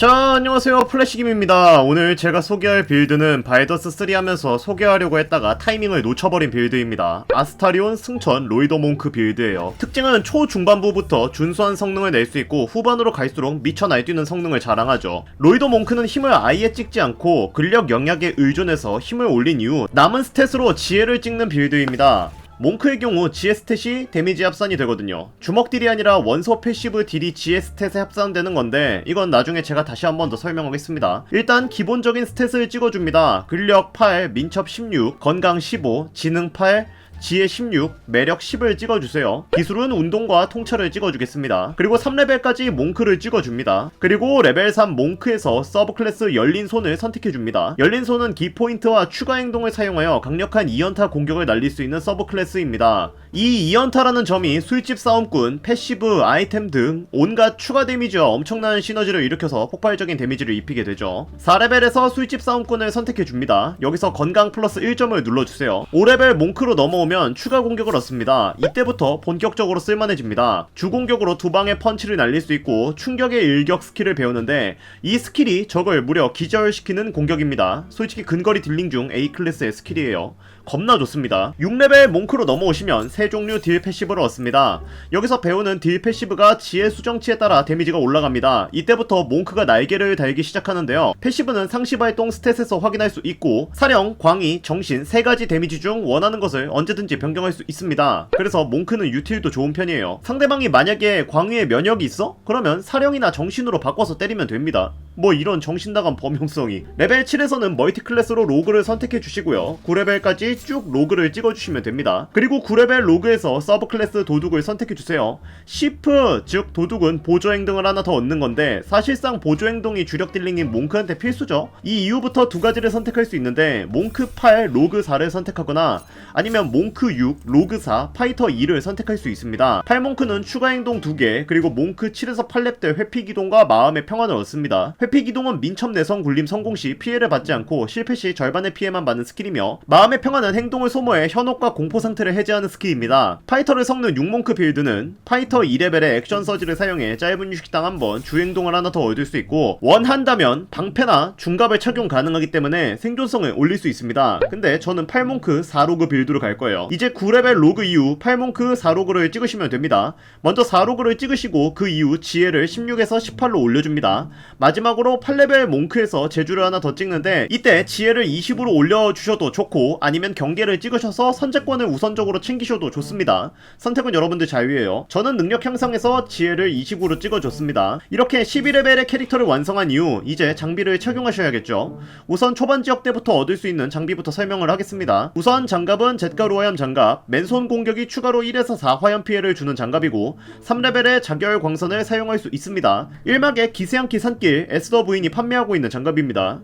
자, 안녕하세요. 플래시김입니다. 오늘 제가 소개할 빌드는 바이더스3 하면서 소개하려고 했다가 타이밍을 놓쳐버린 빌드입니다. 아스타리온, 승천, 로이더 몽크 빌드예요. 특징은 초중반부부터 준수한 성능을 낼 수 있고 후반으로 갈수록 미쳐 날뛰는 성능을 자랑하죠. 로이더 몽크는 힘을 아예 찍지 않고 근력 영약에 의존해서 힘을 올린 이후 남은 스탯으로 지혜를 찍는 빌드입니다. 몽크의 경우 지혜 스탯이 데미지 합산이 되거든요. 주먹 딜이 아니라 원소 패시브 딜이 지혜 스탯에 합산되는 건데 이건 나중에 제가 다시 한 번 더 설명하겠습니다. 일단 기본적인 스탯을 찍어줍니다. 근력 8, 민첩 16, 건강 15, 지능 8, 지혜 16, 매력 10을 찍어주세요. 기술은 운동과 통찰을 찍어주겠습니다. 그리고 3레벨까지 몽크를 찍어줍니다. 그리고 레벨 3 몽크에서 서브클래스 열린손을 선택해줍니다. 열린손은 기포인트와 추가 행동을 사용하여 강력한 2연타 공격을 날릴 수 있는 서브클래스입니다. 이 2연타라는 점이 술집 싸움꾼, 패시브, 아이템 등 온갖 추가 데미지와 엄청난 시너지를 일으켜서 폭발적인 데미지를 입히게 되죠. 4레벨에서 술집 싸움꾼을 선택해줍니다. 여기서 건강 플러스 1점을 눌러주세요. 5레벨 몽크로 넘어오면 추가 공격을 얻습니다. 이때부터 본격적으로 쓸만해집니다. 주공격으로 두 방의 펀치를 날릴 수 있고 충격의 일격 스킬을 배우는데 이 스킬이 적을 무려 기절시키는 공격입니다. 솔직히 근거리 딜링 중 A클래스의 스킬이에요. 겁나 좋습니다. 6레벨 몽크로 넘어오시면 세 종류 딜 패시브를 얻습니다. 여기서 배우는 딜 패시브가 지혜 수정치에 따라 데미지가 올라갑니다. 이때부터 몽크가 날개를 달기 시작하는데요. 패시브는 상시 발동 스탯에서 확인할 수 있고 사령, 광희, 정신 세 가지 데미지 중 원하는 것을 언제든지 변경할 수 있습니다. 그래서 몽크는 유틸도 좋은 편이에요. 상대방이 만약에 광희에 면역이 있어? 그러면 사령이나 정신으로 바꿔서 때리면 됩니다. 뭐 이런 정신 나간 범용성이. 레벨 7에서는 멀티클래스로 로그를 선택해 주시고요. 9레벨까지 쭉 로그를 찍어주시면 됩니다. 그리고 9레벨 로그에서 서브클래스 도둑을 선택해 주세요. 시프, 즉 도둑은 보조 행동을 하나 더 얻는 건데 사실상 보조 행동이 주력 딜링인 몽크한테 필수죠. 이 이후부터 두 가지를 선택할 수 있는데 몽크 8, 로그 4를 선택하거나 아니면 몽크 6, 로그 4, 파이터 2를 선택할 수 있습니다. 8몽크는 추가 행동 2개, 그리고 몽크 7에서 8렙 때 회피기동과 마음의 평안을 얻습니다. 회피기동은 민첩 내성 굴림 성공 시 피해를 받지 않고 실패 시 절반의 피해만 받는 스킬이며 마음의 평안은 행동을 소모해 현혹과 공포 상태를 해제하는 스킬입니다. 파이터를 섞는 6몽크 빌드는 파이터 2레벨의 액션 서지를 사용해 짧은 휴식당 한번 주행동을 하나 더 얻을 수 있고 원한다면 방패나 중갑을 착용 가능하기 때문에 생존성을 올릴 수 있습니다. 근데 저는 8몽크 4로그 빌드로 갈 거예요. 이제 9레벨 로그 이후 8몽크 4로그를 찍으시면 됩니다. 먼저 4로그를 찍으시고 그 이후 지혜를 16에서 18로 올려줍니다. 마지막으로 8레벨 몽크에서 제주를 하나 더 찍는데 이때 지혜를 20으로 올려주셔도 좋고 아니면 경계를 찍으셔서 선제권을 우선적으로 챙기셔도 좋습니다. 선택은 여러분들 자유예요. 저는 능력 향상에서 지혜를 20으로 찍어줬습니다. 이렇게 12레벨의 캐릭터를 완성한 이후 이제 장비를 착용하셔야겠죠. 우선 초반 지역 때부터 얻을 수 있는 장비부터 설명을 하겠습니다. 우선 장갑은 잿가루 화염 장갑, 맨손 공격이 추가로 1에서 4 화염 피해를 주는 장갑이고 3레벨의 자결 광선을 사용할 수 있습니다. 1막의 기세양키 산길 에스더 부인이 판매하고 있는 장갑입니다.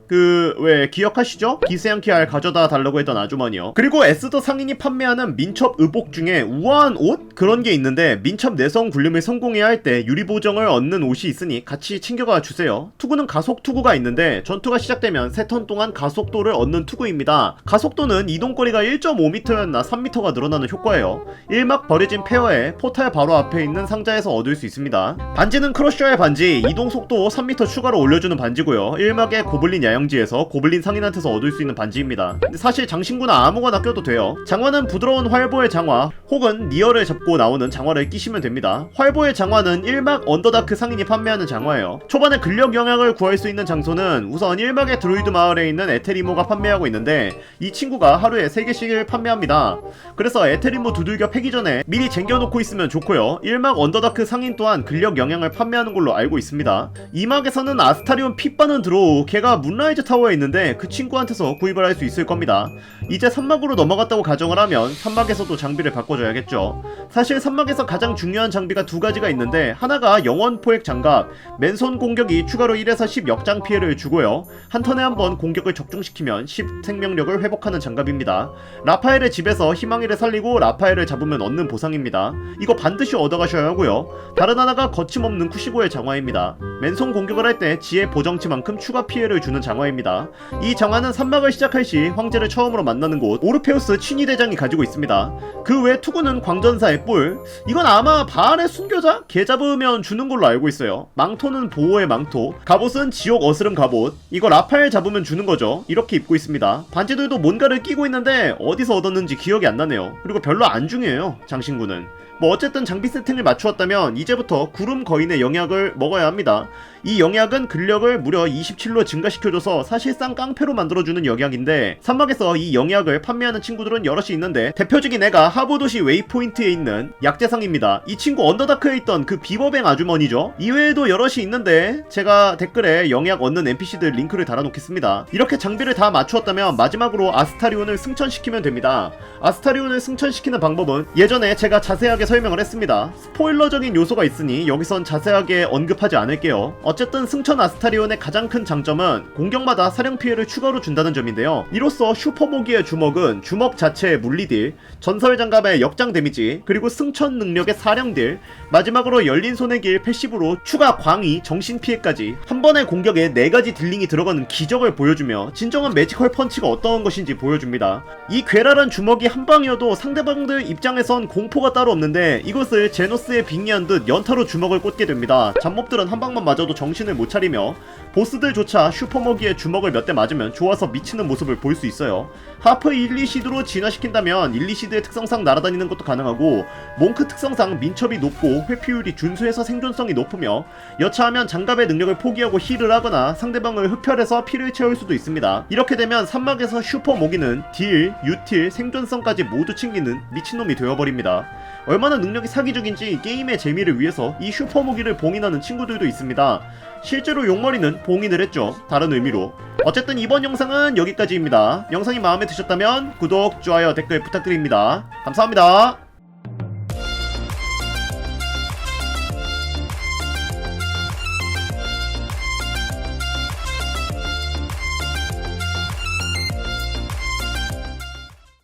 왜 기억하시죠? 기세양키 알 가져다 달라고 했던 아주머니요. 그리고 에스더 상인이 판매하는 민첩 의복 중에 우아한 옷? 그런 게 있는데 민첩 내성 굴림을 성공해야 할 때 유리 보정을 얻는 옷이 있으니 같이 챙겨가 주세요. 투구는 가속 투구가 있는데 전투가 시작되면 3턴 동안 가속도를 얻는 투구입니다. 가속도는 이동거리가 1.5m였나 3m가 늘어나는 효과예요. 1막 버려진 페어에 포탈 바로 앞에 있는 상자에서 얻을 수 있습니다. 반지는 크러셔의 반지, 이동속도 3m 추가로 올려주는 반지고요. 1막의 고블린 야영지에서 고블린 상인한테서 얻을 수 있는 반지입니다. 근데 사실 장신구나 아무거나 껴도 돼요. 장화는 부드러운 활보의 장화 혹은 니어를 잡고 나오는 장화를 끼시면 됩니다. 활보의 장화는 1막 언더다크 상인이 판매하는 장화예요. 초반에 근력 영향을 구할 수 있는 장소는 우선 1막의 드루이드 마을에 있는 에테리모가 판매하고 있는데 이 친구가 하루에 3개씩을 판매합니다. 그래서 에테리모 두들겨 패기 전에 미리 쟁겨놓고 있으면 좋고요. 1막 언더다크 상인 또한 근력 영향을 판매하는 걸로 알고 있습니다. 2막에서는 아스타리온 핏바는 드로우, 걔가 문라이즈 타워에 있는데 그 친구한테서 구입을 할 수 있을 겁니다. 이제 3막으로 넘어갔다고 가정을 하면 3막에서도 장비를 바꿔줘야겠죠. 사실 3막에서 가장 중요한 장비가 두 가지가 있는데 하나가 영원 포획 장갑, 맨손 공격이 추가로 1에서 10 역장 피해를 주고요. 한 턴에 한 번 공격을 적중시키면 10 생명력을 회복하는 장갑입니다. 라파엘의 집에서 희망이를 살리고 라파엘을 잡으면 얻는 보상입니다. 이거 반드시 얻어가셔야 하고요. 다른 하나가 거침없는 쿠시고의 장화입니다. 맨손 공격을 할 때 지혜 보정치만큼 추가 피해를 주는 장화입니다. 이 장화는 산막을 시작할 시 황제를 처음으로 만나는 곳 오르페우스 친위대장이 가지고 있습니다. 그 외 투구는 광전사의 뿔, 이건 아마 바알의 순교자? 개 잡으면 주는 걸로 알고 있어요. 망토는 보호의 망토, 갑옷은 지옥 어스름 갑옷, 이거 라파엘 잡으면 주는 거죠. 이렇게 입고 있습니다. 반지들도 뭔가를 끼고 있는데 어디서 얻었는지 기억이 안 나네요. 그리고 별로 안 중요해요, 장신구는. 뭐 어쨌든 장비 세팅을 맞추었다면 이제부터 구름 거인의 영약을 먹어야 합니다. 이 영약은 근력을 무려 27로 증가시켜줘서 사실상 깡패로 만들어주는 영약인데, 산막에서 이 영약을 판매하는 친구들은 여럿이 있는데 대표적인 애가 하부도시 웨이포인트에 있는 약재상입니다. 이 친구 언더다크에 있던 그 비버뱅 아주머니죠. 이외에도 여럿이 있는데 제가 댓글에 영약 얻는 NPC들 링크를 달아놓겠습니다. 이렇게 장비를 다 맞추었다면 마지막으로 아스타리온을 승천시키면 됩니다. 아스타리온을 승천시키는 방법은 예전에 제가 자세하게 설명을 했습니다. 스포일러적인 요소가 있으니 여기선 자세하게 언급하지 않을게요. 어쨌든 승천 아스타리온의 가장 큰 장점은 공격마다 사령 피해를 추가로 준다는 점인데요. 이로써 슈퍼모기의 주먹은 주먹 자체의 물리딜, 전설 장갑의 역장 데미지, 그리고 승천 능력의 사령딜, 마지막으로 열린 손의 길 패시브로 추가 광위, 정신 피해까지 한 번의 공격에 4가지 딜링이 들어가는 기적을 보여주며 진정한 매지컬 펀치가 어떤 것인지 보여줍니다. 이 괴랄한 주먹이 한 방이어도 상대방들 입장에선 공포가 따로 없는데 이것을 제노스에 빙의한 듯 연타로 주먹을 꽂게 됩니다. 잡몹들은 한 방만 맞아도 정신을 못 차리며 보스들조차 슈퍼모기의 주먹을 몇 대 맞으면 좋아서 미치는 모습을 볼 수 있어요. 하프 1리시드로 진화시킨다면 1리시드의 특성상 날아다니는 것도 가능하고, 몽크 특성상 민첩이 높고 회피율이 준수해서 생존성이 높으며 여차하면 장갑의 능력을 포기하고 힐을 하거나 상대방을 흡혈해서 피를 채울 수도 있습니다. 이렇게 되면 산막에서 슈퍼모기는 딜, 유틸, 생존성까지 모두 챙기는 미친놈이 되어버립니다. 얼마나 능력이 사기적인지 게임의 재미를 위해서 이 슈퍼모기를 봉인하는 친구들도 있습니다. 실제로 용머리는 봉인을 했죠. 다른 의미로. 어쨌든 이번 영상은 여기까지입니다. 영상이 마음에 드셨다면 구독, 좋아요, 댓글 부탁드립니다. 감사합니다.